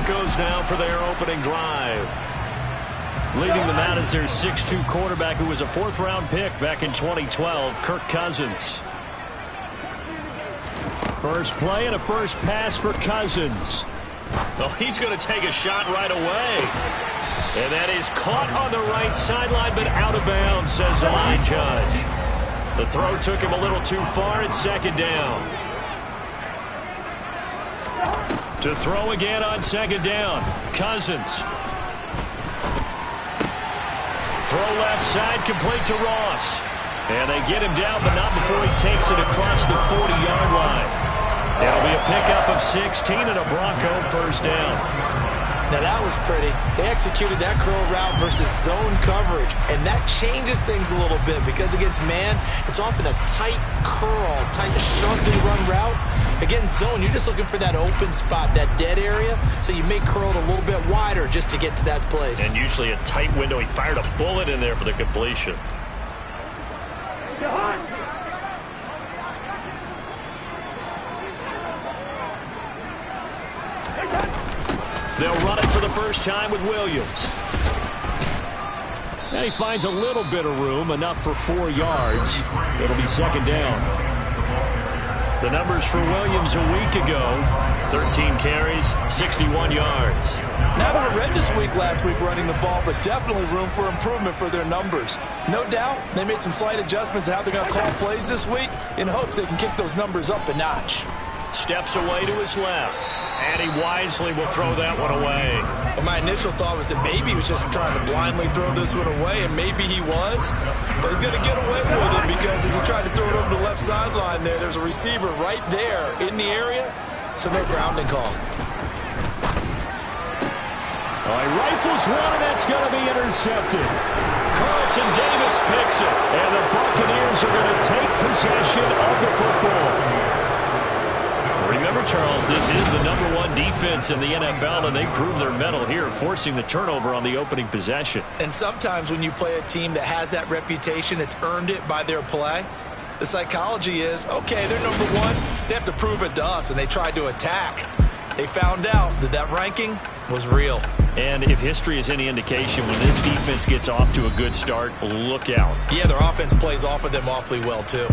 Broncos now for their opening drive. Leading them out is their 6'2 quarterback who was a fourth-round pick back in 2012, Kirk Cousins. First play and a first pass for Cousins. Oh, he's going to take a shot right away. And that is caught on the right sideline, but out of bounds, says the line judge. The throw took him a little too far at second down. To throw again on second down, Cousins. Throw left side, complete to Ross. And they get him down, but not before he takes it across the 40-yard line. It'll be a pickup of 16 and a Bronco first down. Now that was pretty. They executed that curl route versus zone coverage, and that changes things a little bit because against man, it's often a tight curl, tight, sharply run route. Against zone, you're just looking for that open spot, that dead area, so you may curl it a little bit wider just to get to that place. And usually a tight window. He fired a bullet in there for the completion. They'll run it for the first time with Williams. And he finds a little bit of room, enough for 4 yards. It'll be second down. The numbers for Williams a week ago, 13 carries, 61 yards. Not a horrendous week last week running the ball, but definitely room for improvement for their numbers. No doubt, they made some slight adjustments to how they're going to call plays this week in hopes they can kick those numbers up a notch. Steps away to his left. And he wisely will throw that one away. Well, my initial thought was that maybe he was just trying to blindly throw this one away, and maybe he was. But he's going to get away with it because as he tried to throw it over the left sideline there's a receiver right there in the area, so no grounding call. Oh, he rifles one, and that's going to be intercepted. Carlton Davis picks it, and the Buccaneers are going to take possession of the football. Remember, Charles, this is the #1 defense in the NFL, and they prove their mettle here, forcing the turnover on the opening possession. And sometimes when you play a team that has that reputation, that's earned it by their play, the psychology is, okay, they're #1. They have to prove it to us, and they tried to attack. They found out that that ranking was real. And if history is any indication, when this defense gets off to a good start, look out. Yeah, their offense plays off of them awfully well, too.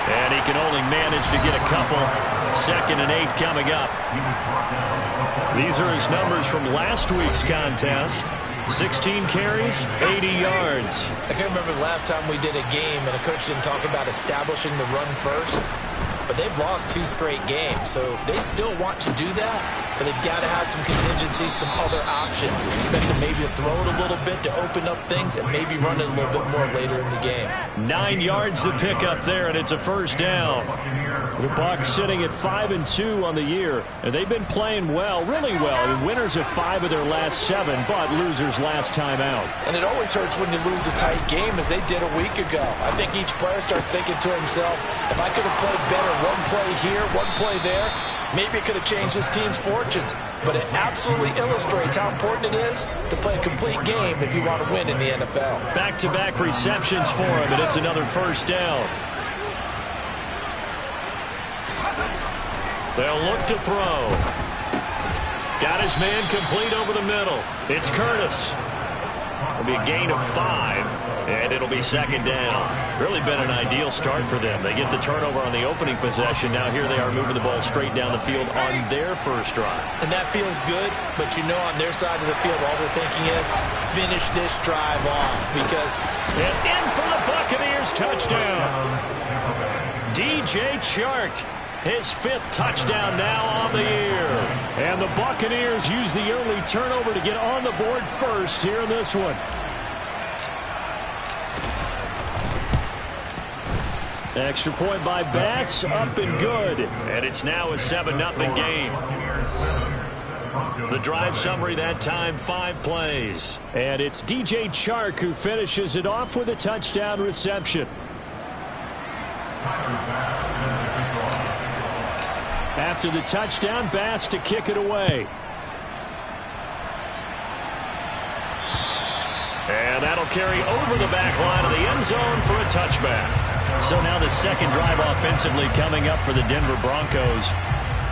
And he can only manage to get a couple. 2nd and 8 coming up. These are his numbers from last week's contest. 16 carries, 80 yards. I can't remember the last time we did a game and a coach didn't talk about establishing the run first. But they've lost 2 straight games, so they still want to do that. But they've got to have some contingencies, some other options. Expect them maybe to throw it a little bit to open up things and maybe run it a little bit more later in the game. 9 yards to pick up there, and it's a first down. The Bucs sitting at 5-2 on the year, and they've been playing well, really well. I mean, winners of 5 of their last 7, but losers last time out. And it always hurts when you lose a tight game, as they did a week ago. I think each player starts thinking to himself, if I could have played better one play here, one play there, maybe it could have changed this team's fortunes. But it absolutely illustrates how important it is to play a complete game if you want to win in the NFL. Back-to-back receptions for him, and it's another first down. They'll look to throw. Got his man complete over the middle. It's Curtis. It'll be a gain of 5, and it'll be second down. Really been an ideal start for them. They get the turnover on the opening possession. Now here they are moving the ball straight down the field on their first drive. And that feels good, but you know on their side of the field, all they're thinking is finish this drive off because... And in for the Buccaneers touchdown. DJ Chark. His 5th touchdown now on the year. And the Buccaneers use the early turnover to get on the board first here in this one. Extra point by Bass, up and good. And it's now a 7-0 game. The drive summary that time, 5 plays. And it's DJ Chark who finishes it off with a touchdown reception. After the touchdown, Bass to kick it away. And that'll carry over the back line of the end zone for a touchback. So now the second drive offensively coming up for the Denver Broncos.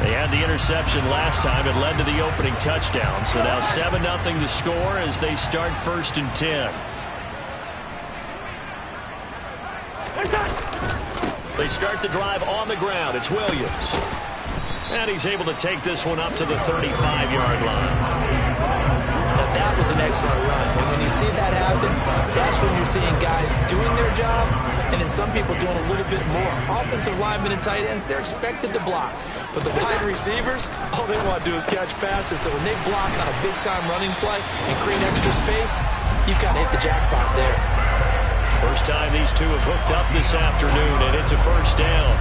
They had the interception last time. It led to the opening touchdown. So now 7-0 to score as they start 1st and 10. They start the drive on the ground. It's Williams. And he's able to take this one up to the 35-yard line. That was an excellent run. And when you see that happen, that's when you're seeing guys doing their job and then some people doing a little bit more. Offensive linemen and tight ends, they're expected to block. But the wide receivers, all they want to do is catch passes. So when they block on a big-time running play and create extra space, you've kind of hit the jackpot there. First time these two have hooked up this afternoon, and it's a 1st down.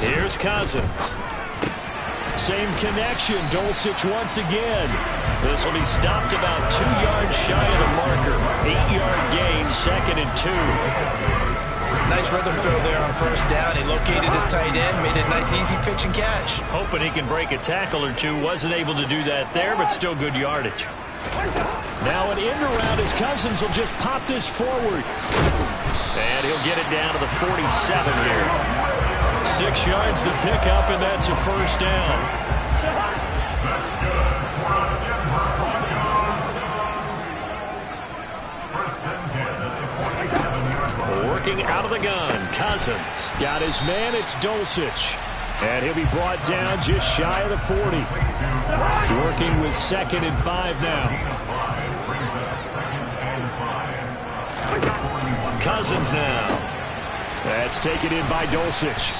Here's Cousins. Same connection. Dulcich once again. This will be stopped about 2 yards shy of the marker. 8-yard gain, 2nd and 2. Nice rhythm throw there on 1st down. He located his tight end, made a nice easy pitch and catch. Hoping he can break a tackle or two. Wasn't able to do that there, but still good yardage. Now an end around as Cousins will just pop this forward. And he'll get it down to the 47 here. 6 yards the pickup, and that's a 1st down. Working out of the gun, Cousins. Got his man, it's Dulcich. And he'll be brought down just shy of the 40. Working with 2nd and 5 now. Cousins now. That's taken in by Dulcich.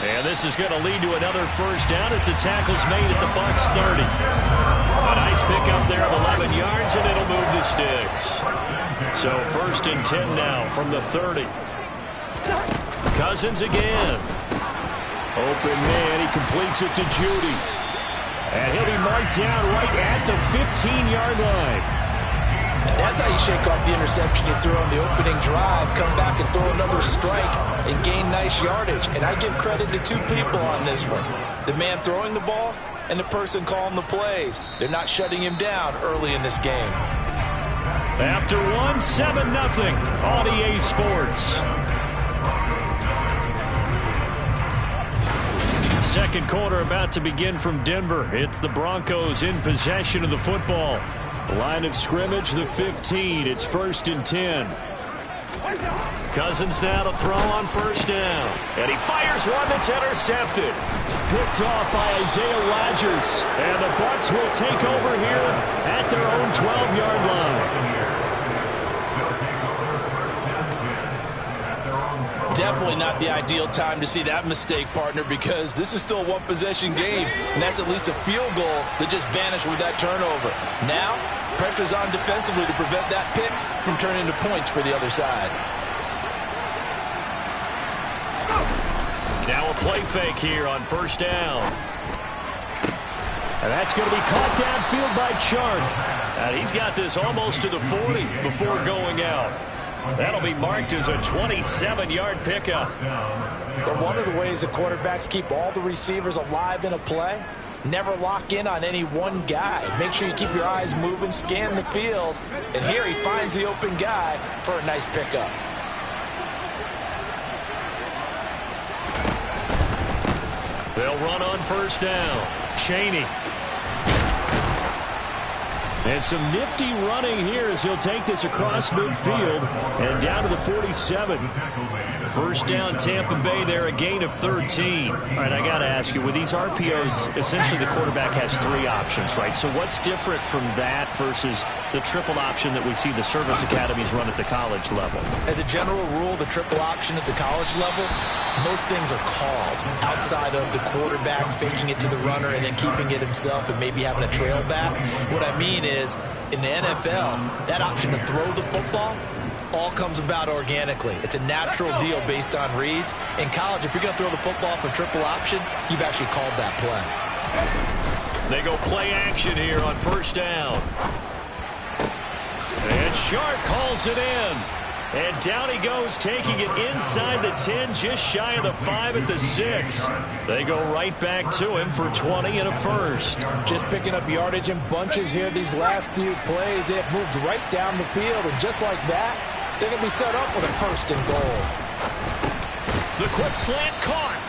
And this is going to lead to another 1st down as the tackle's made at the Bucs 30. A nice pickup there of 11 yards, and it'll move the sticks. So 1st and 10 now from the 30. Cousins again. Open man, he completes it to Judy. And he'll be marked down right at the 15-yard line. That's how you shake off the interception you threw on the opening drive, come back and throw another strike and gain nice yardage. And I give credit to 2 people on this one. The man throwing the ball and the person calling the plays. They're not shutting him down early in this game. After 1, 7-0 on EA Sports. Second quarter about to begin from Denver. It's the Broncos in possession of the football. Line of scrimmage, the 15. It's 1st and 10. Cousins now to throw on 1st down. And he fires one that's intercepted. Picked off by Isaiah Rodgers. And the Bucs will take over here at their own 12-yard line. Definitely not the ideal time to see that mistake, partner, because this is still a one-possession game, and that's at least a field goal that just vanished with that turnover. Now, pressure's on defensively to prevent that pick from turning into points for the other side. Now a play fake here on 1st down. And that's going to be caught downfield by Chark. And he's got this almost to the 40 before going out. That'll be marked as a 27-yard pickup. But one of the ways the quarterbacks keep all the receivers alive in a play, never lock in on any one guy. Make sure you keep your eyes moving, scan the field. And here he finds the open guy for a nice pickup. They'll run on 1st down. Chaney. And some nifty running here as he'll take this across midfield and down to the 47. 1st down, Tampa Bay there, a gain of 13. All right, I got to ask you, with these RPOs, essentially the quarterback has 3 options, right? So what's different from that versus the triple option that we see the service academies run at the college level? As a general rule, the triple option at the college level, most things are called outside of the quarterback faking it to the runner and then keeping it himself and maybe having a trail back. What I mean is in the NFL, that option to throw the football all comes about organically. It's a natural deal based on reads. In college, if you're going to throw the football for triple option, you've actually called that play. They go play action here on first down. And Shark calls it in. And down he goes, taking it inside the 10, just shy of the 5 at the 6. They go right back to him for 20 and a first. Just picking up yardage in bunches here these last few plays. They have moved right down the field, and just like that, they're going to be set up with a first and goal. The quick slant caught.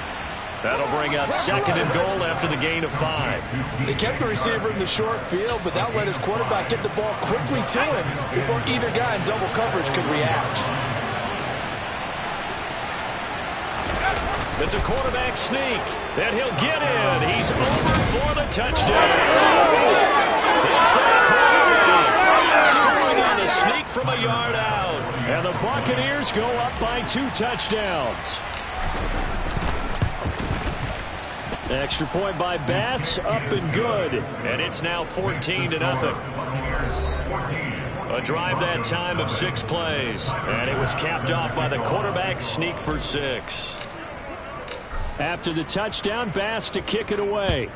That'll bring up second and goal after the gain of 5. They kept the receiver in the short field, but that let his quarterback get the ball quickly to him before either guy in double coverage could react. It's a quarterback sneak, and he'll get in. He's over for the touchdown. It's that quarterback scoring on the sneak from a yard out. And the Buccaneers go up by 2 touchdowns. Extra point by Bass, up and good. And it's now 14-0. A drive that time of 6 plays. And it was capped off by the quarterback sneak for 6. After the touchdown, Bass to kick it away.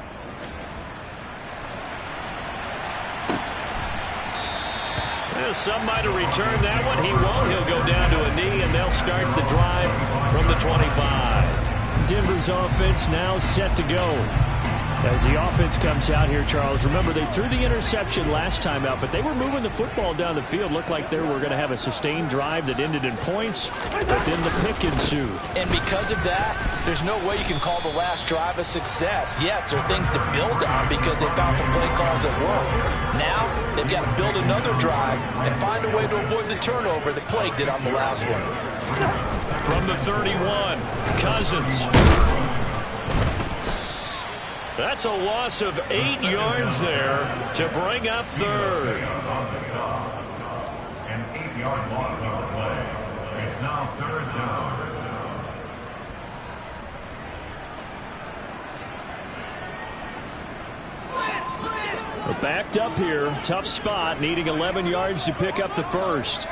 Well, some might have returned that one. He won't. He'll go down to a knee, and they'll start the drive from the 25. Denver's offense now set to go. As the offense comes out here, Charles, remember they threw the interception last time out, but they were moving the football down the field. Looked like they were going to have a sustained drive that ended in points, but then the pick ensued. And because of that, there's no way you can call the last drive a success. Yes, there are things to build on because they found some play calls that work. Now, they've got to build another drive and find a way to avoid the turnover that plagued it on the last one. From the 31, Cousins. That's a loss of 8 yards there to bring up third. An 8-yard loss on the play. It's now third down. We're backed up here. Tough spot, needing 11 yards to pick up the first.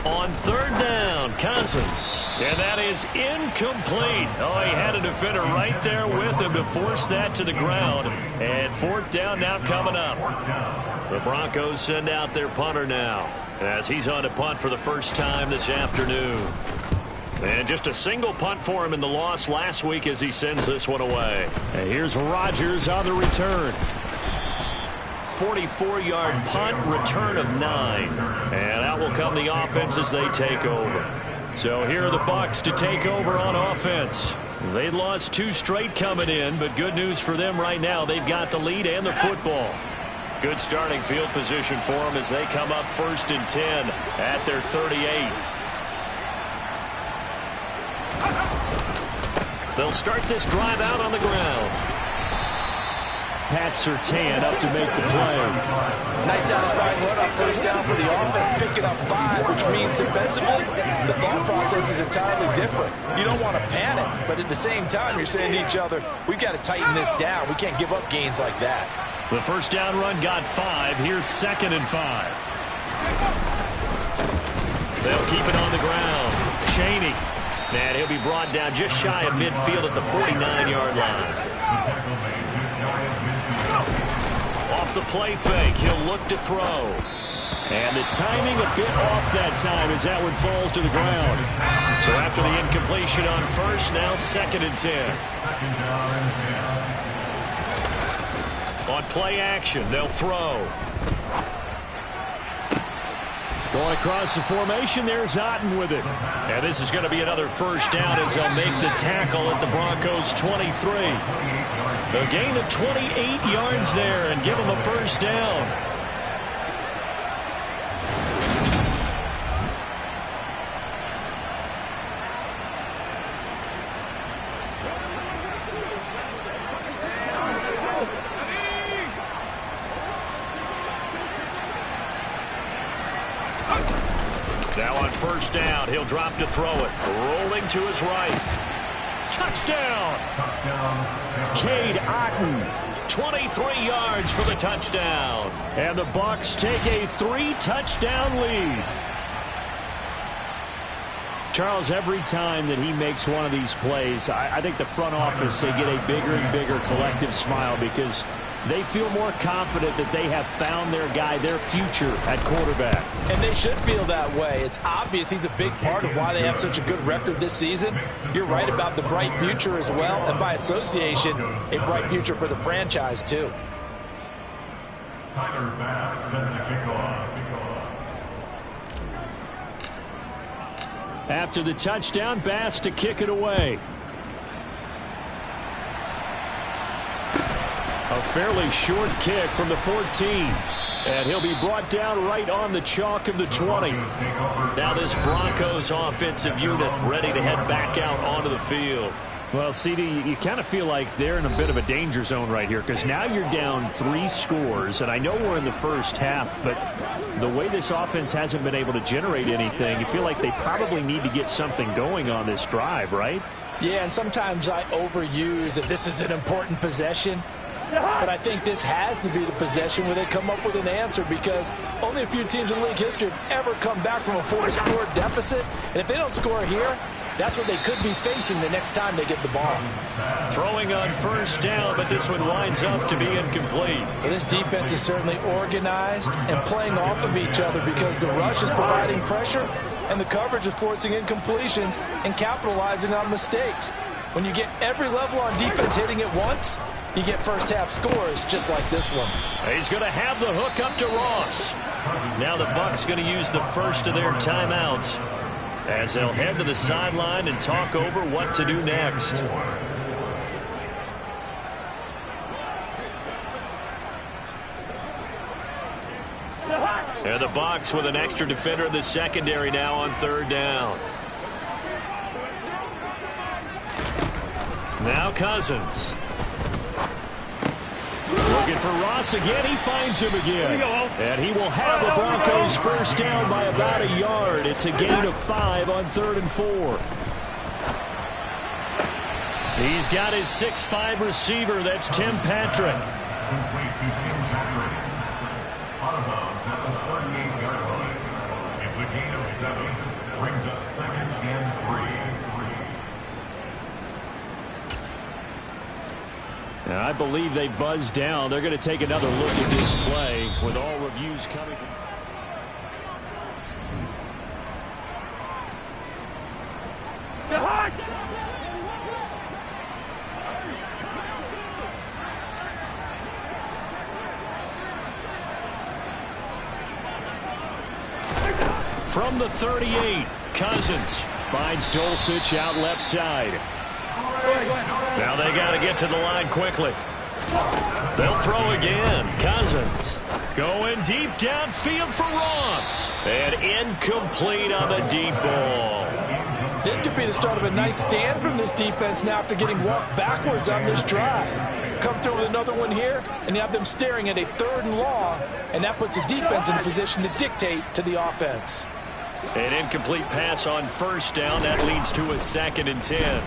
On third down, Cousins. And that is incomplete. Oh, he had a defender right there with him to force that to the ground. And fourth down now coming up. The Broncos send out their punter now, as he's on to punt for the first time this afternoon. And just a single punt for him in the loss last week as he sends this one away. And here's Rodgers on the return. 44-yard punt, return of 9. And out will come the offense as they take over. So here are the Bucs to take over on offense. They'd lost 2 straight coming in, but good news for them right now. They've got the lead and the football. Good starting field position for them as they come up first and 10 at their 38. They'll start this drive out on the ground. Pat Surtain up to make the play. Nice satisfying run on first down for the offense, picking up 5, which means defensively, the thought process is entirely different. You don't want to panic, but at the same time, you're saying to each other, we've got to tighten this down. We can't give up gains like that. The first down run got 5. Here's second and 5. They'll keep it on the ground. Chaney. And he'll be brought down just shy of midfield at the 49-yard line. Off the play fake, he'll look to throw. And the timing a bit off that time as that one falls to the ground. So after the incompletion on first, now second and 10. On play action, they'll throw. Going across the formation, there's Otten with it. And this is going to be another first down as they'll make the tackle at the Broncos' 23. A gain of 28 yards there and give them a first down. Now on first down, he'll drop to throw it. Rolling to his right. Touchdown! Touchdown. Cade Otton, 23 yards for the touchdown. And the Bucs take a 3-touchdown lead. Charles, every time that he makes one of these plays, I think the front office, they get a bigger and bigger collective smile because they feel more confident that they have found their guy, their future at quarterback. And they should feel that way. It's obvious he's a big part of why they have such a good record this season. You're right about the bright future as well, and by association, a bright future for the franchise too. Tyler Bass sends the kickoff. After the touchdown, Bass to kick it away. A fairly short kick from the 14. And he'll be brought down right on the chalk of the 20. Now this Broncos offensive unit ready to head back out onto the field. Well, CD, you kind of feel like they're in a bit of a danger zone right here because now you're down 3 scores. And I know we're in the first half, but the way this offense hasn't been able to generate anything, you feel like they probably need to get something going on this drive, right? Yeah, and sometimes I overuse that this is an important possession. But I think this has to be the possession where they come up with an answer because only a few teams in league history have ever come back from a 4-score deficit. And if they don't score here, that's what they could be facing the next time they get the ball. Throwing on first down, but this one winds up to be incomplete. Well, this defense is certainly organized and playing off of each other because the rush is providing pressure and the coverage is forcing incompletions and capitalizing on mistakes. When you get every level on defense hitting it once, you get first half scores just like this one. He's going to have the hook up to Ross. Now the Bucs going to use the first of their timeouts as they'll head to the sideline and talk over what to do next. And the Bucs with an extra defender in the secondary now on third down. Now Cousins. Looking for Ross again. He finds him again. And he will have the Broncos first down by about a yard. It's a gain of 5 on 3rd and 4. He's got his 6'5" receiver. That's Tim Patrick. Complete to Tim Patrick. Out of bounds at the 38-yard line. It's a gain of 7. Brings up 2nd and 3. And I believe they buzzed down. They're going to take another look at this play with all reviews coming. From the 38, Cousins finds Dulcich out left side. Now they got to get to the line quickly. They'll throw again. Cousins going deep downfield for Ross. And incomplete on the deep ball. This could be the start of a nice stand from this defense now after getting walked backwards on this drive. Come through with another one here, and you have them staring at a 3rd and long, and that puts the defense in a position to dictate to the offense. An incomplete pass on first down. That leads to a 2nd and 10.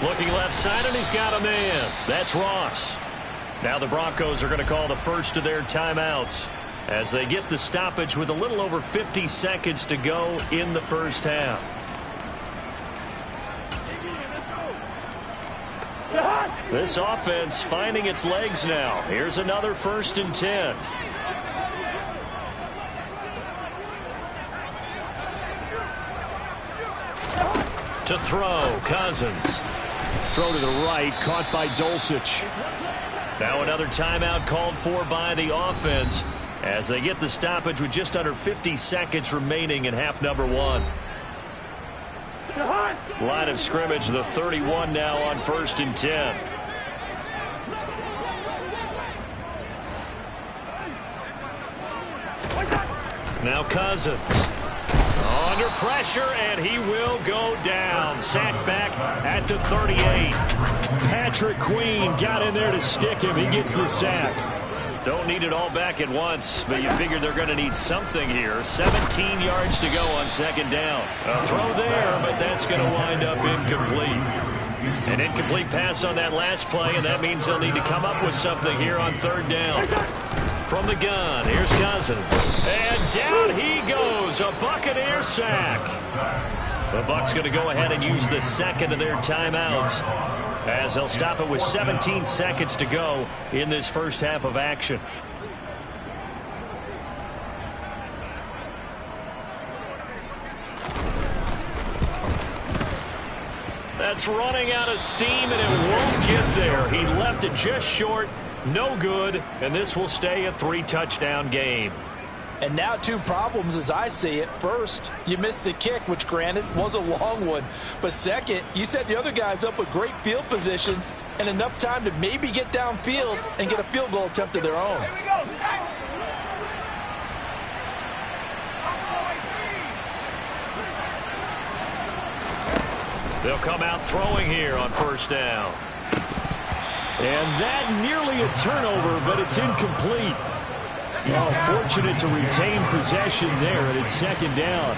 Looking left side, and he's got a man. That's Ross. Now the Broncos are going to call the first of their timeouts as they get the stoppage with a little over 50 seconds to go in the first half. This offense finding its legs now. Here's another 1st and 10. To throw, Cousins. Throw to the right, caught by Dulcich. Now another timeout called for by the offense as they get the stoppage with just under 50 seconds remaining in half number 1. Line of scrimmage, the 31 now on 1st and 10. Now Cousins. Under pressure, and he will go down. Sacked back at the 38. Patrick Queen got in there to stick him. He gets the sack. Don't need it all back at once, but you figure they're going to need something here. 17 yards to go on second down. A throw there, but that's going to wind up incomplete. An incomplete pass on that last play, and that means they'll need to come up with something here on third down. From the gun, here's Cousins. And down he goes, a Buccaneer sack. The Bucs going to go ahead and use the second of their timeouts, as they'll stop it with 17 seconds to go in this first half of action. That's running out of steam, and it won't get there. He left it just short. No good, and this will stay a 3-touchdown game. And now 2 problems as I see it. First, you missed the kick, which granted was a long one. But second, you set the other guys up with great field position and enough time to maybe get downfield and get a field goal attempt of their own. Here we go, Zach. They'll come out throwing here on first down. And that nearly a turnover, but it's incomplete. Oh, fortunate to retain possession there, and it's second down.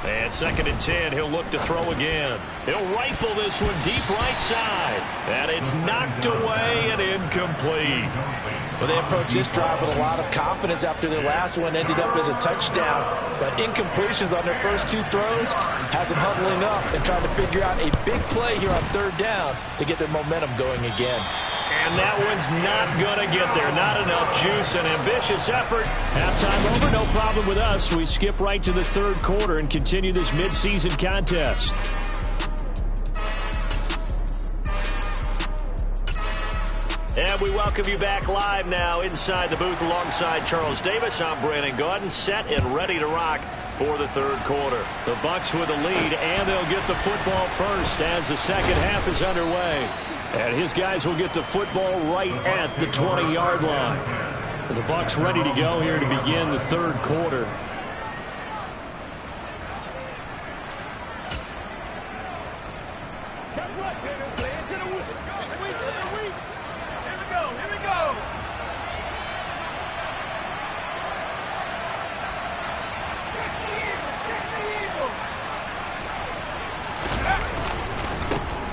And second and 10, he'll look to throw again. He'll rifle this one deep right side. And it's knocked away and incomplete. Well, they approached this drive with a lot of confidence after their last one ended up as a touchdown. But incompletions on their first 2 throws has them huddling up and trying to figure out a big play here on third down to get their momentum going again. And that one's not going to get there. Not enough juice. An ambitious effort. Halftime over, no problem with us. We skip right to the third quarter and continue this midseason contest. And we welcome you back live now inside the booth alongside Charles Davis. I'm Brandon Gaudin, set and ready to rock for the third quarter. The Bucs with the lead, and they'll get the football first as the second half is underway. And his guys will get the football right at the 20-yard line. The Bucs ready to go here to begin the third quarter.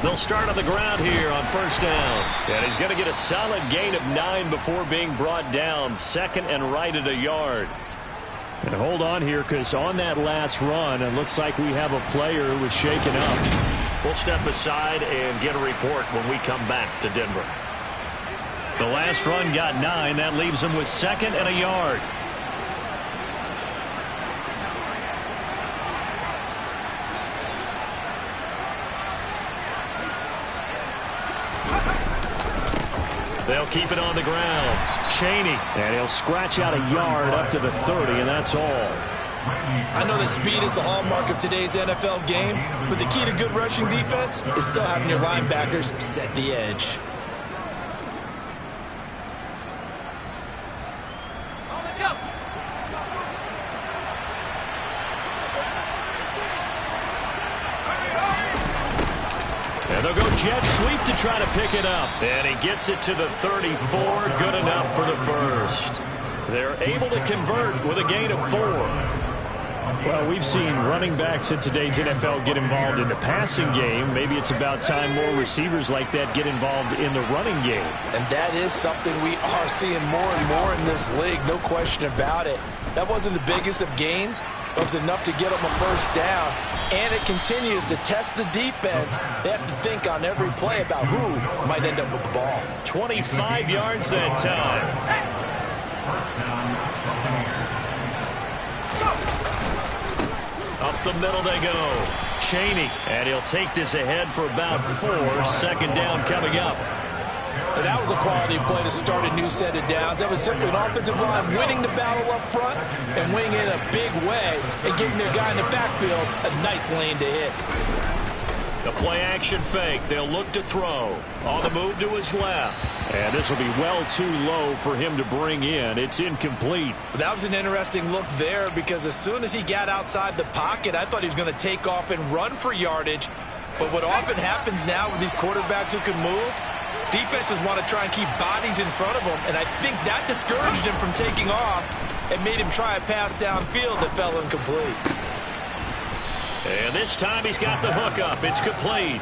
They'll start on the ground here on first down. And he's going to get a solid gain of 9 before being brought down. Second and right at a yard. And hold on here, because on that last run, it looks like we have a player who was shaken up. We'll step aside and get a report when we come back to Denver. The last run got 9. That leaves him with second and a yard. They'll keep it on the ground. Chaney. And he'll scratch out a yard up to the 30, and that's all. I know that speed is the hallmark of today's NFL game, but the key to good rushing defense is still having your linebackers set the edge. And they'll go jet sweep to try to pick it up. And he gets it to the 34. Good enough for the first. They're able to convert with a gain of 4. Well, we've seen running backs in today's NFL get involved in the passing game. Maybe it's about time more receivers like that get involved in the running game. And that is something we are seeing more and more in this league, no question about it. That wasn't the biggest of gains, but it was enough to get them a first down. And it continues to test the defense. They have to think on every play about who might end up with the ball. 25 yards that time. Up the middle they go. Chaney. And he'll take this ahead for about 4. Second down coming up. And that was a quality play to start a new set of downs. That was simply an offensive line winning the battle up front and winning in a big way and giving their guy in the backfield a nice lane to hit. The play-action fake. They'll look to throw. On the move to his left. And this will be well too low for him to bring in. It's incomplete. That was an interesting look there because as soon as he got outside the pocket, I thought he was going to take off and run for yardage. But what often happens now with these quarterbacks who can move, defenses want to try and keep bodies in front of them, and I think that discouraged him from taking off and made him try a pass downfield that fell incomplete. And this time he's got the hook up. It's complete.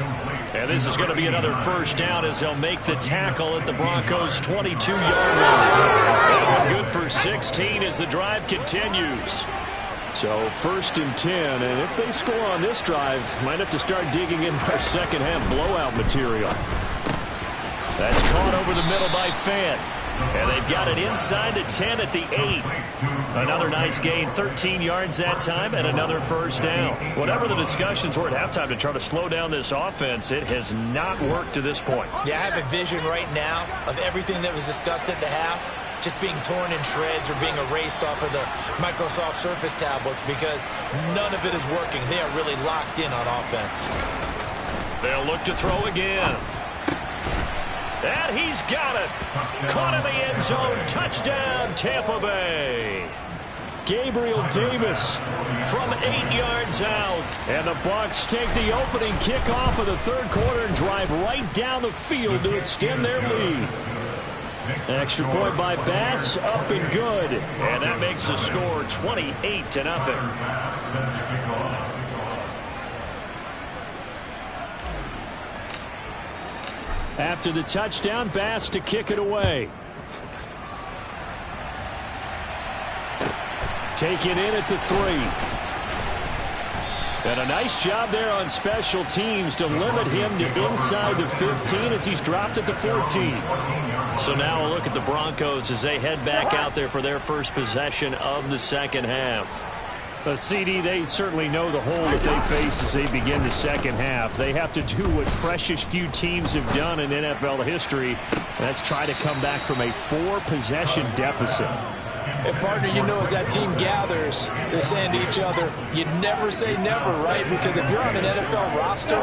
And this is going to be another first down as they'll make the tackle at the Broncos' 22-yard line. And good for 16 as the drive continues. So 1st and 10, and if they score on this drive, might have to start digging in our second-half blowout material. That's caught over the middle by Fant. And they've got it inside the 10 at the 8. Another nice gain, 13 yards that time, and another first down. Whatever the discussions were at halftime to try to slow down this offense, it has not worked to this point. Yeah, I have a vision right now of everything that was discussed at the half just being torn in shreds or being erased off of the Microsoft Surface tablets because none of it is working. They are really locked in on offense. They'll look to throw again. And he's got it. Caught in the end zone. Touchdown, Tampa Bay. Gabriel Davis from 8 yards out. And the Bucs take the opening kickoff of the third quarter and drive right down the field to extend their lead. Extra point by Bass, up and good. And that makes the score 28-0. After the touchdown, Bass to kick it away. Taken in at the 3. And a nice job there on special teams to limit him to inside the 15 as he's dropped at the 14. So now a look at the Broncos as they head back out there for their first possession of the second half. CD, they certainly know the hole that they face as they begin the second half. They have to do what precious few teams have done in NFL history. That's try to come back from a 4-possession deficit. And, partner, you know as that team gathers, they're saying to each other, you never say never, right? Because if you're on an NFL roster,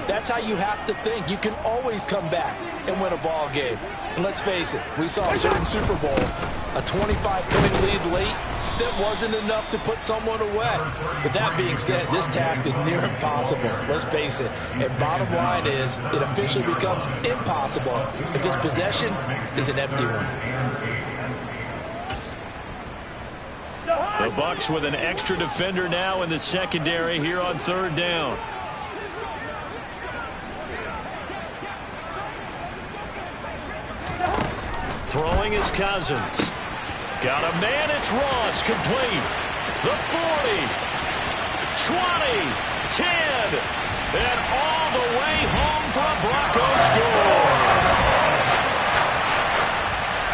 that's how you have to think. You can always come back and win a ball game. And let's face it, we saw a certain Super Bowl, a 25-point lead late. That wasn't enough to put someone away. But that being said, this task is near impossible. Let's face it. And bottom line is, it officially becomes impossible if this possession is an empty one. The Bucs with an extra defender now in the secondary here on third down. Throwing is Cousins. Got a man, it's Ross, complete. The 40, 20, 10, and all the way home for a Broncos score.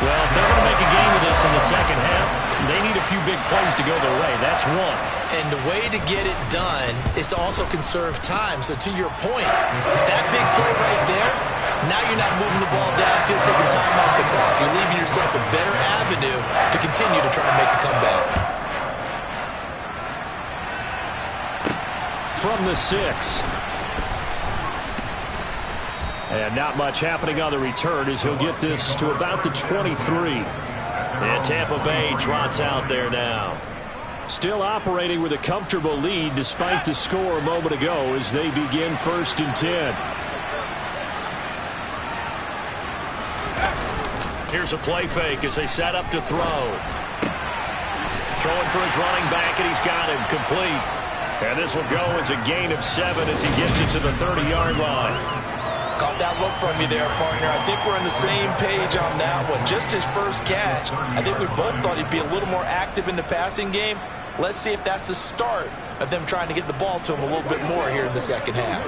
Well, if they're going to make a game of this in the second half, they need a few big plays to go their way. That's one. And the way to get it done is to also conserve time. So to your point, that big play right there, now you're not moving the ball downfield, taking time off the clock. You're leaving yourself a better avenue to continue to try and make a comeback. From the 6. And not much happening on the return as he'll get this to about the 23. And Tampa Bay trots out there now. Still operating with a comfortable lead despite the score a moment ago as they begin 1st and 10. Here's a play fake as they set up to throw. Throwing for his running back, and he's got him complete. And this will go as a gain of 7 as he gets it to the 30-yard line. Caught that look from you there, partner. I think we're on the same page on that one. Just his first catch. I think we both thought he'd be a little more active in the passing game. Let's see if that's the start of them trying to get the ball to him a little bit more here in the second half.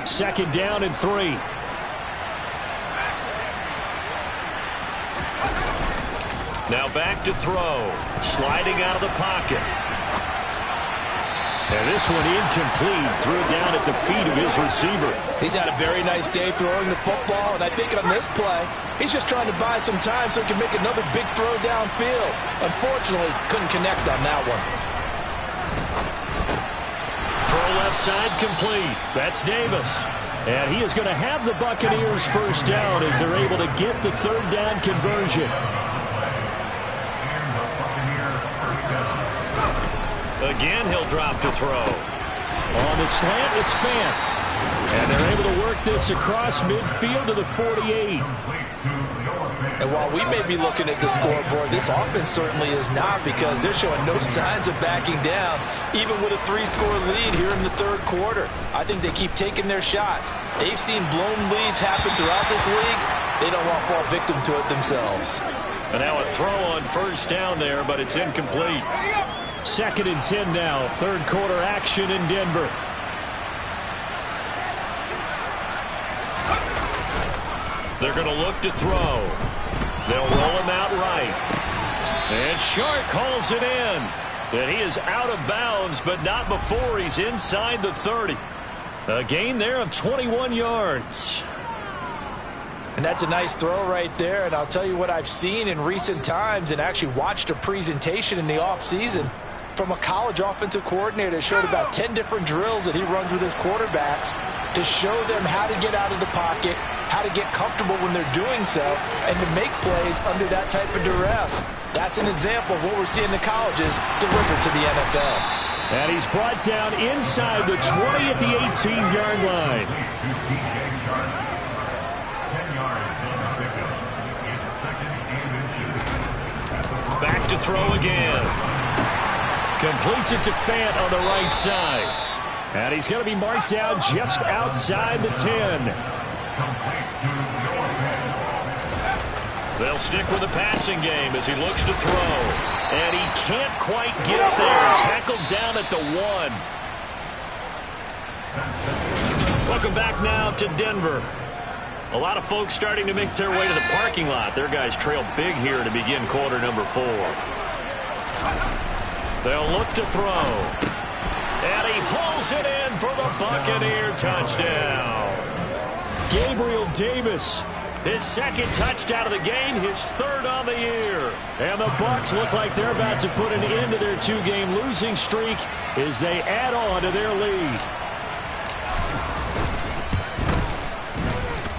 2nd down and 3. Now back to throw. Sliding out of the pocket. And this one incomplete. Threw it down at the feet of his receiver. He's had a very nice day throwing the football, and I think on this play, he's just trying to buy some time so he can make another big throw downfield. Unfortunately, couldn't connect on that one. Throw left side complete. That's Davis. And he is going to have the Buccaneers first down as they're able to get the third down conversion. And the Buccaneers first down. Again, he'll drop to throw. On the slant, it's Fant. And they're able to work this across midfield to the 48. And while we may be looking at the scoreboard, this offense certainly is not, because they're showing no signs of backing down, even with a 3-score lead here in the third quarter. I think they keep taking their shots. They've seen blown leads happen throughout this league. They don't want to fall victim to it themselves. And now a throw on first down there, but it's incomplete. 2nd and 10 now. Third quarter action in Denver. They're going to look to throw. They'll roll him out right. And Shark hauls it in. And he is out of bounds, but not before he's inside the 30. A gain there of 21 yards. And that's a nice throw right there. And I'll tell you what I've seen in recent times, and actually watched a presentation in the offseason from a college offensive coordinator that showed about 10 different drills that he runs with his quarterbacks to show them how to get out of the pocket, how to get comfortable when they're doing so, and to make plays under that type of duress. That's an example of what we're seeing the colleges deliver to the NFL. And he's brought down inside the 20 at the 18-yard line. 10 yards on the pickup. It's 2nd and inches. Back to throw again. Completes it to Fant on the right side. And he's going to be marked down just outside the 10. They'll stick with the passing game as he looks to throw. And he can't quite get there. Tackled down at the 1. Welcome back now to Denver. A lot of folks starting to make their way to the parking lot. Their guys trail big here to begin quarter number 4. They'll look to throw. And he hauls it in for the Buccaneer touchdown. Gabriel Davis, his 2nd touchdown of the game, his 3rd on the year. And the Bucs look like they're about to put an end to their 2-game losing streak as they add on to their lead.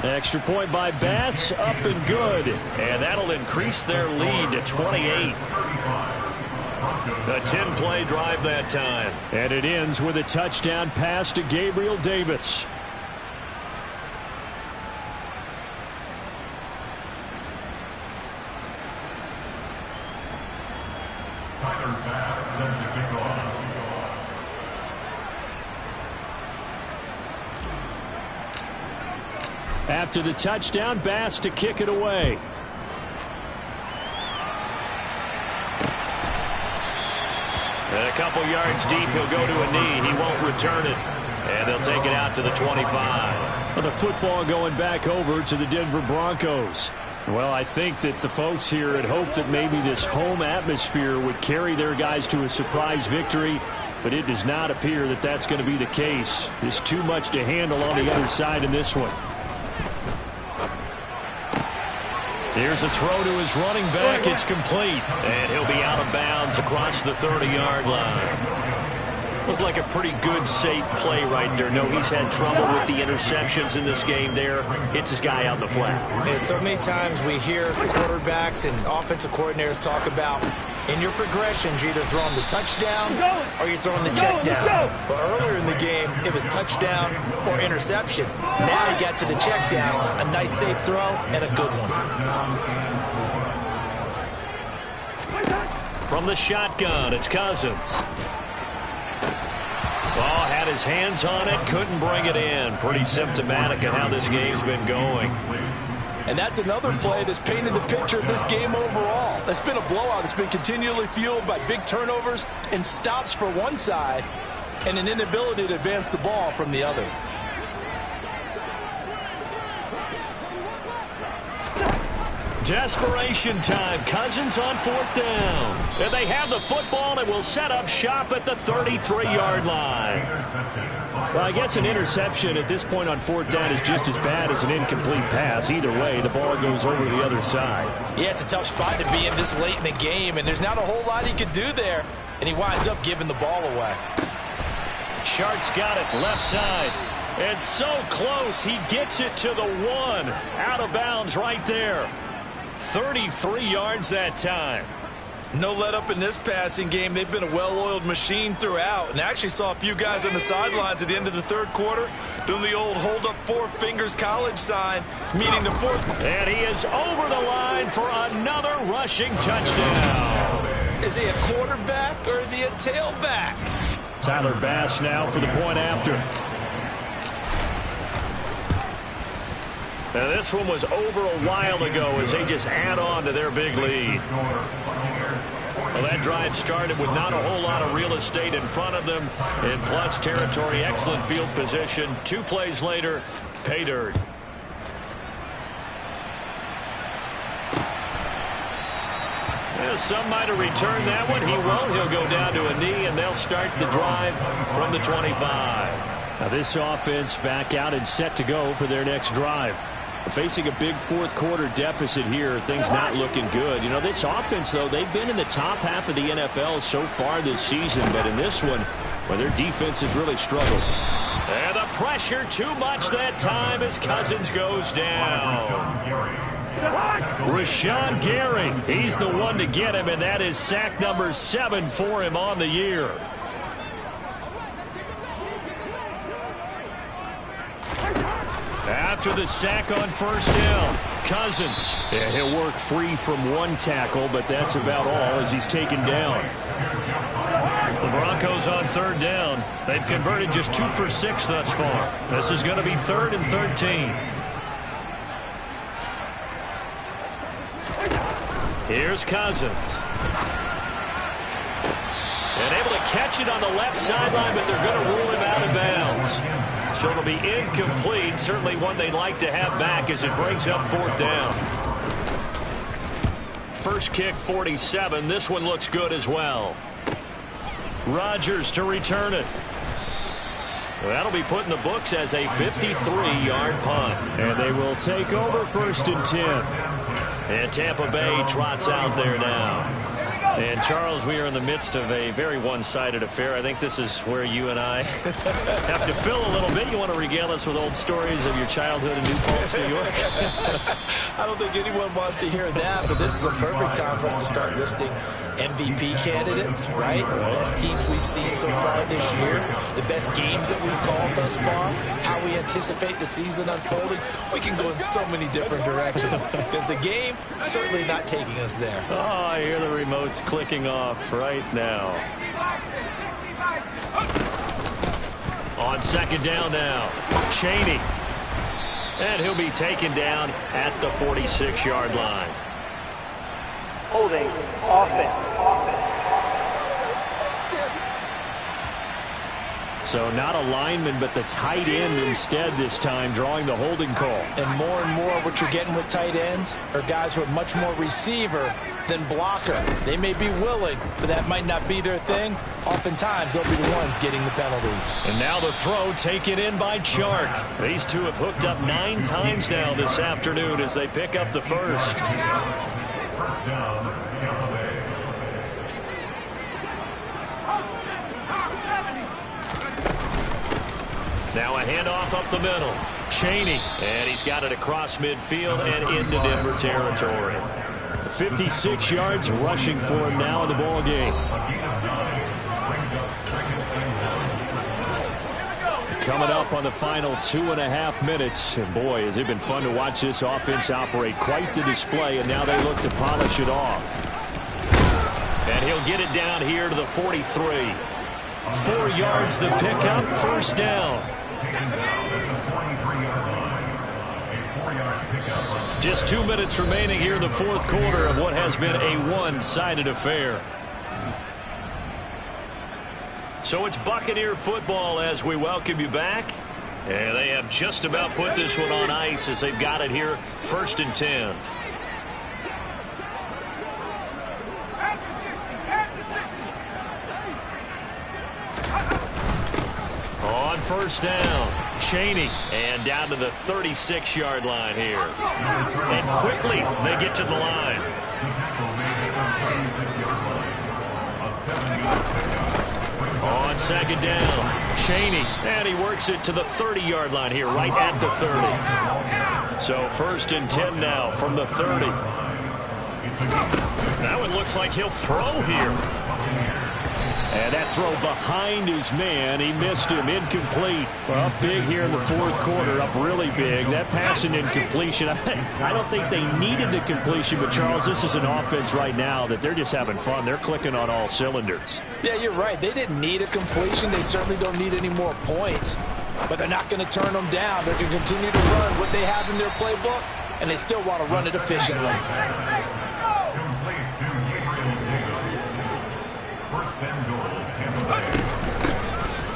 Extra point by Bass, up and good. And that'll increase their lead to 28. A 10-play drive that time. And it ends with a touchdown pass to Gabriel Davis. Tyler Bass set to kick off. After the touchdown, Bass to kick it away. And a couple yards deep, he'll go to a knee. He won't return it. And they'll take it out to the 25. Well, the football going back over to the Denver Broncos. Well, I think that the folks here had hoped that maybe this home atmosphere would carry their guys to a surprise victory, but it does not appear that that's going to be the case. There's too much to handle on the other side in this one. Here's a throw to his running back. It's complete. And he'll be out of bounds across the 30-yard line. Looked like a pretty good, safe play right there. No, he's had trouble with the interceptions in this game there. Hits his guy out in the flat. And so many times we hear quarterbacks and offensive coordinators talk about, in your progressions, you're either throwing the touchdown or you're throwing the check down. But earlier in the game, it was touchdown or interception. Now he got to the check down, a nice safe throw, and a good one. From the shotgun, it's Cousins. Ball had his hands on it, couldn't bring it in. Pretty symptomatic of how this game's been going. And that's another play that's painted the picture of this game overall. It's been a blowout. It's been continually fueled by big turnovers and stops for one side and an inability to advance the ball from the other. Desperation time. Cousins on 4th down. And they have the football and will set up shop at the 33-yard line. Well, I guess an interception at this point on 4th down is just as bad as an incomplete pass. Either way, the ball goes over to the other side. Yeah, it's a tough spot to be in this late in the game, and there's not a whole lot he could do there, and he winds up giving the ball away. Shark's got it left side. And so close, he gets it to the 1. Out of bounds right there. 33 yards that time. No let up in this passing game. They've been a well-oiled machine throughout, and actually saw a few guys on the sidelines at the end of the third quarter doing the old hold up four fingers college sign, meaning the fourth. And he is over the line for another rushing touchdown. Is he a quarterback or is he a tailback? Tyler Bass now for the point after. Now this one was over a while ago as they just add on to their big lead. Well, that drive started with not a whole lot of real estate in front of them. In plus territory, excellent field position. 2 plays later, pay dirt. Yeah, some might have returned that one. He won't. He'll go down to a knee, and they'll start the drive from the 25. Now this offense back out and set to go for their next drive. Facing a big fourth quarter deficit here, things not looking good. You know, this offense, though, they've been in the top half of the NFL so far this season, but in this one, well, their defense has really struggled. And the pressure too much that time as Cousins goes down. Rashawn Gary, he's the one to get him, and that is sack number 7 for him on the year. After the sack on first down, Cousins. Yeah, he'll work free from one tackle, but that's about all as he's taken down. The Broncos on third down. They've converted just 2 for 6 thus far. This is going to be 3rd and 13. Here's Cousins. And able to catch it on the left sideline, but they're going to rule him out of bounds. So it'll be incomplete. Certainly one they'd like to have back as it brings up 4th down. First kick, 47. This one looks good as well. Rodgers to return it. That'll be put in the books as a 53-yard punt. And they will take over 1st and 10. And Tampa Bay trots out there now. And, Charles, we are in the midst of a very one-sided affair. I think this is where you and I have to fill a little bit. You want to regale us with old stories of your childhood in New Paltz, New York? I don't think anyone wants to hear that, but this is a perfect time for us to start listing MVP candidates, right? The best teams we've seen so far this year, the best games that we've called thus far, how we anticipate the season unfolding. We can go in so many different directions because the game certainly not taking us there. Oh, I hear the remotes clicking off right now. On 2nd down now, Chaney. And he'll be taken down at the 46-yard line. Holding offense. So not a lineman, but the tight end instead this time, drawing the holding call. And more what you're getting with tight ends are guys who are much more receiver than blocker. They may be willing, but that might not be their thing. Oftentimes, they'll be the ones getting the penalties. And now the throw taken in by Chark. These two have hooked up 9 times now this afternoon as they pick up the first. Now a handoff up the middle. Chaney, and he's got it across midfield and into Denver territory. 56 yards rushing for him now in the ball game. Coming up on the final 2.5 minutes. And boy, has it been fun to watch this offense operate. Quite the display, and now they look to polish it off. And he'll get it down here to the 43. 4 yards the pickup, first down. Just 2 minutes remaining here in the fourth quarter of what has been a one-sided affair. So it's Buccaneer football as we welcome you back. And they have just about put this one on ice as they've got it here, 1st and 10. On first down, Chaney, and down to the 36-yard line here. And quickly they get to the line. On 2nd down, Chaney, and he works it to the 30-yard line here, right at the 30. So 1st and 10 now from the 30. Now it looks like he'll throw here. And that throw behind his man, he missed him, incomplete. Well, up big here in the fourth quarter, up really big. That pass and incompletion, I don't think they needed the completion, but Charles, this is an offense right now that they're just having fun. They're clicking on all cylinders. Yeah, you're right. They didn't need a completion. They certainly don't need any more points, but they're not going to turn them down. They're going to continue to run what they have in their playbook, and they still want to run it efficiently.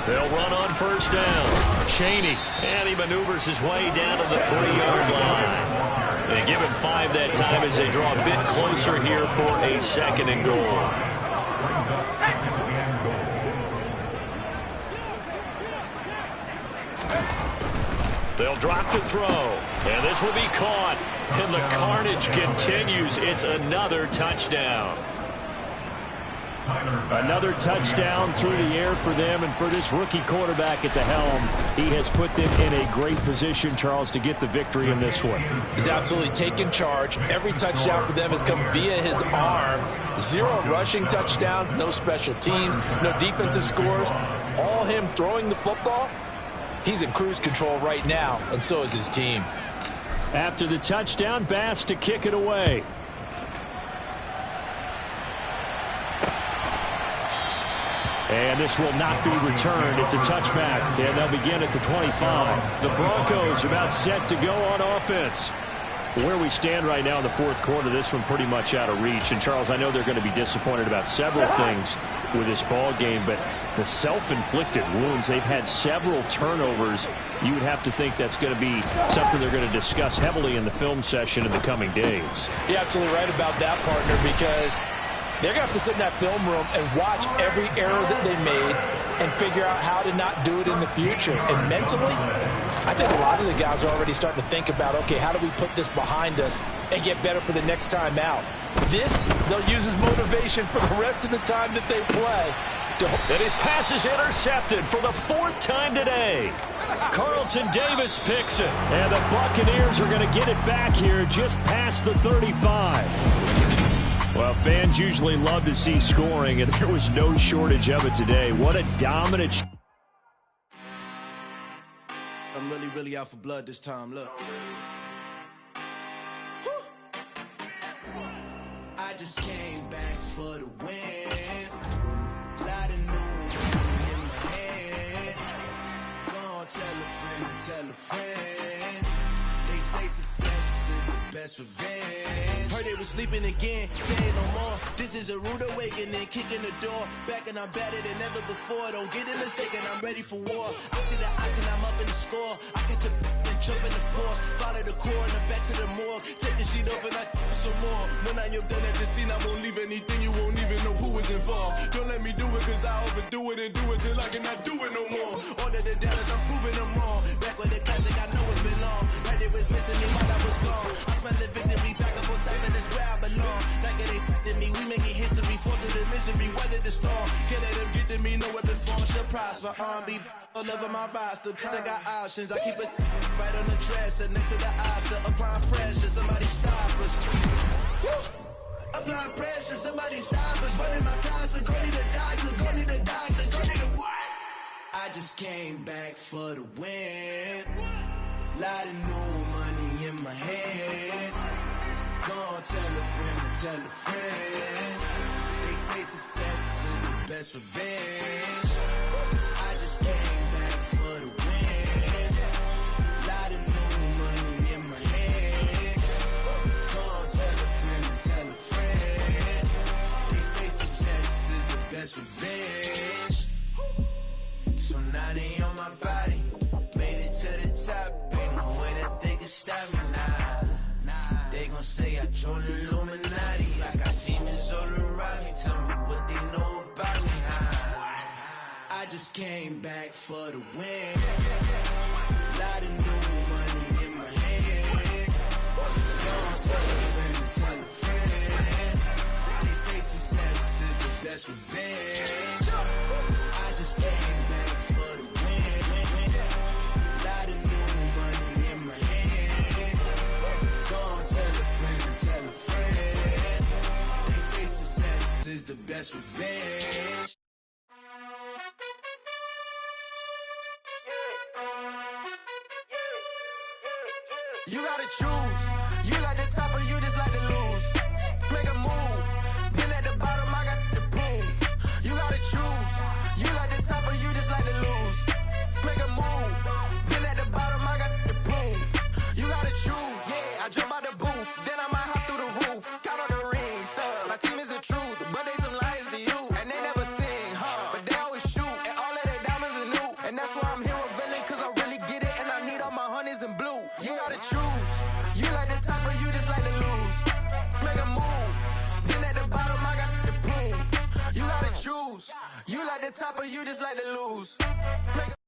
They'll run on first down. Chaney, and he maneuvers his way down to the 3-yard line. They give him 5 that time as they draw a bit closer here for a 2nd and goal. They'll drop to throw, and this will be caught. And the carnage continues. It's another touchdown. Another touchdown through the air for them, and for this rookie quarterback at the helm, he has put them in a great position, Charles, to get the victory in this one. He's absolutely taken charge. Every touchdown for them has come via his arm. 0 rushing touchdowns, no special teams, no defensive scores. All him throwing the football. He's in cruise control right now, and so is his team. After the touchdown, Bass to kick it away. And this will not be returned. It's a touchback, and they'll begin at the 25. The Broncos are about set to go on offense. Where we stand right now in the fourth quarter, this one pretty much out of reach. And, Charles, I know they're going to be disappointed about several things with this ball game, but the self-inflicted wounds, they've had several turnovers. You would have to think that's going to be something they're going to discuss heavily in the film session in the coming days. You're absolutely right about that, partner, because they're going to have to sit in that film room and watch every error that they made and figure out how to not do it in the future. And mentally, I think a lot of the guys are already starting to think about, okay, how do we put this behind us and get better for the next time out? This, they'll use as motivation for the rest of the time that they play. And his pass is intercepted for the 4th time today. Carlton Davis picks it. And the Buccaneers are going to get it back here just past the 35. Well, fans usually love to see scoring, and there was no shortage of it today. What a dominant... I'm really out for blood this time, look. I just came back for the win. Lot of news in my head. Go on, tell a friend. They say success is the best revenge. Heard they was sleeping again, saying no more. This is a rude awakening, kicking the door. Back and I'm better than ever before. Don't get it mistaken, I'm ready for war. I see the ops and I'm up in the score. I get the and jump in the course. Follow the core and the back to the morgue. Take the sheet off and I some more. When I am done at the scene, I won't leave anything. You won't even know who is involved. Don't let me do it, cause I overdo it and do it till I cannot do it no more. All of the doubters, I'm proving them wrong. Back with the classic, I know it's been long. Right, it was missing me while I was gone. I smell the victory, back up on time, and that's where I belong. Like it ain't to me, we making history. Fall through the misery, weather the storm. Can't let them get to me, no weapon form. She'll prosper, R&B all over my roster. I got options, I keep it right on the dresser. Next to the Oscar, applying pressure, somebody stop us. Woo! Applying pressure, somebody stop us. Running my closet, go need a doctor, go need a doctor, go need a what? I just came back for the win. Lot of new money in my head. Go on, tell a friend. They say success is the best revenge. I just came back for the win. Lot of new money in my head. Go on, tell a friend. They say success is the best revenge. So now they on my body. Made it to the top. Ain't no way that they can stop me now. They gon' say I joined the Illuminati. I got demons all around me. Tell me what they know about me, I just came back for the win. Lot of new money in my head. Don't tell a friend. They say success is the best revenge. I just came back for the win. Lot of new money in my head. Don't tell a friend. They say You gotta choose. You like the top or you just like to lose. Make a move. Been at the bottom, I got the proof. You gotta choose. You like the top or you just like to lose. Make a move. Been at the bottom, I got the proof. You gotta choose. Yeah, I jump out the booth, then I might hop through the roof. Count all the rings, stuff. My team is the truth, but they some liars to you. And they never sing, but they always shoot. And all of their diamonds are new. And that's why I'm here with villain, cause I really get it. And I need all my honeys in blue. You gotta choose. You like the top or you just like to lose. Make a move. Been at the bottom, I got the proof. You gotta choose. You like the top or you just like to lose.